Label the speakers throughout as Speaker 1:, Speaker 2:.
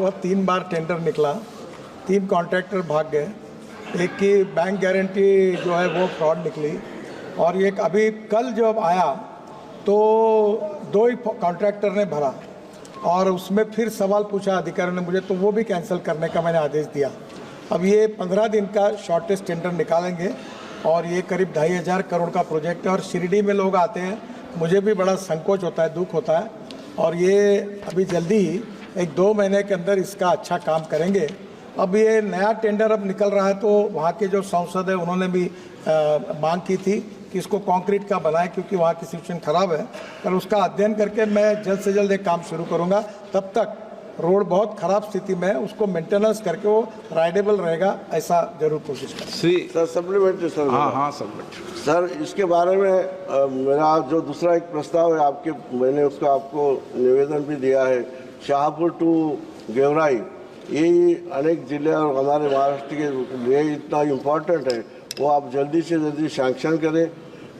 Speaker 1: लगभग 3 बार टेंडर निकला, 3 कॉन्ट्रैक्टर भाग गए, एक की बैंक गारंटी जो है वो फ्रॉड निकली, और एक अभी कल जब आया तो 2 ही कॉन्ट्रैक्टर ने भरा और उसमें फिर सवाल पूछा अधिकारी ने मुझे, तो वो भी कैंसिल करने का मैंने आदेश दिया। अब ये 15 दिन का शॉर्टेस्ट टेंडर निकालेंगे और ये करीब 2,500 करोड़ का प्रोजेक्ट है। और शिरडी में लोग आते हैं, मुझे भी बड़ा संकोच होता है, दुख होता है, और ये अभी जल्दी ही 1-2 महीने के अंदर इसका अच्छा काम करेंगे। अब ये नया टेंडर अब निकल रहा है, तो वहाँ के जो सांसद है उन्होंने भी मांग की थी कि इसको कंक्रीट का बनाएं, क्योंकि वहाँ की सिचुएशन खराब है। पर उसका अध्ययन करके मैं जल्द से जल्द एक काम शुरू करूँगा। तब तक रोड बहुत खराब स्थिति में है, उसको मेंटेनेंस करके वो राइडेबल रहेगा, ऐसा जरूर कोशिश करें।
Speaker 2: Sir supplementary sir.
Speaker 3: हाँ सप्लीमेंट्री
Speaker 2: सर, इसके बारे में मेरा जो दूसरा एक प्रस्ताव है आपके, मैंने उसका आपको निवेदन भी दिया है। शाहपुर टू गेवराई, ये अनेक जिले और हमारे महाराष्ट्र के लिए इतना इम्पोर्टेंट है, वो आप जल्दी से जल्दी सैंक्शन करें।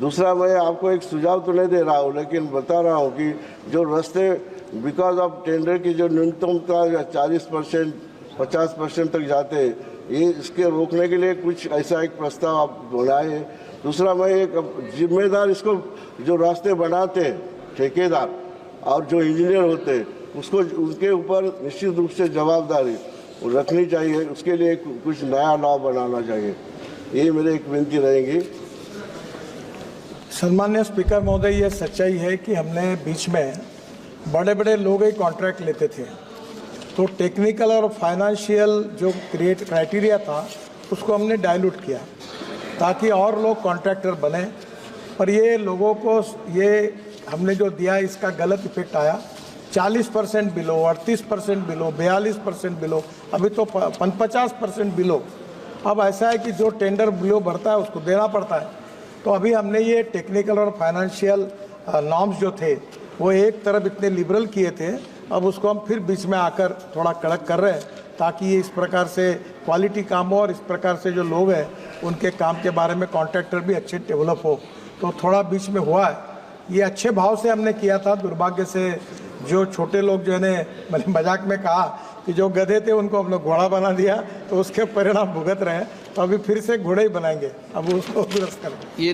Speaker 2: दूसरा, मैं आपको एक सुझाव तो नहीं दे रहा हूँ, लेकिन बता रहा हूँ कि जो रास्ते बिकॉज ऑफ टेंडर की जो न्यूनतमता 40% 50% तक जाते हैं, ये इसके रोकने के लिए कुछ ऐसा एक प्रस्ताव आप बनाए। दूसरा, मैं एक जिम्मेदार, इसको जो रास्ते बनाते हैं ठेकेदार और जो इंजीनियर होते हैं, उसको उनके ऊपर निश्चित रूप से जवाबदारी रखनी चाहिए। उसके लिए कुछ नया लॉ बनाना चाहिए। ये मेरी एक विनती रहेगी।
Speaker 1: सम्मान्य स्पीकर महोदय, ये सच्चाई है कि हमने बीच में बड़े बड़े लोग ही कॉन्ट्रैक्ट लेते थे, तो टेक्निकल और फाइनेंशियल जो क्राइटेरिया था उसको हमने डाइल्यूट किया ताकि और लोग कॉन्ट्रैक्टर बने। पर ये लोगों को ये हमने जो दिया इसका गलत इफेक्ट आया। 40% बिलो, 38% बिलो, 42% बिलो, अभी तो 50% बिलो। अब ऐसा है कि जो टेंडर बिलो भरता है उसको देना पड़ता है। तो अभी हमने ये टेक्निकल और फाइनेंशियल नॉर्म्स जो थे वो एक तरफ इतने लिबरल किए थे, अब उसको हम फिर बीच में आकर थोड़ा कड़क कर रहे हैं ताकि ये इस प्रकार से क्वालिटी काम हो और इस प्रकार से जो लोग हैं उनके काम के बारे में कॉन्ट्रैक्टर भी अच्छे डेवलप हो। तो थोड़ा बीच में हुआ है, ये अच्छे भाव से हमने किया था। दुर्भाग्य से जो छोटे लोग जो है, मैंने मजाक में कहा कि जो गधे थे उनको हम लोग घोड़ा बना दिया, तो उसके परिणाम भुगत रहे हैं। तो अभी फिर से घोड़े ही बनाएंगे, अब उसको दुरुस्त करेंगे।
Speaker 3: ये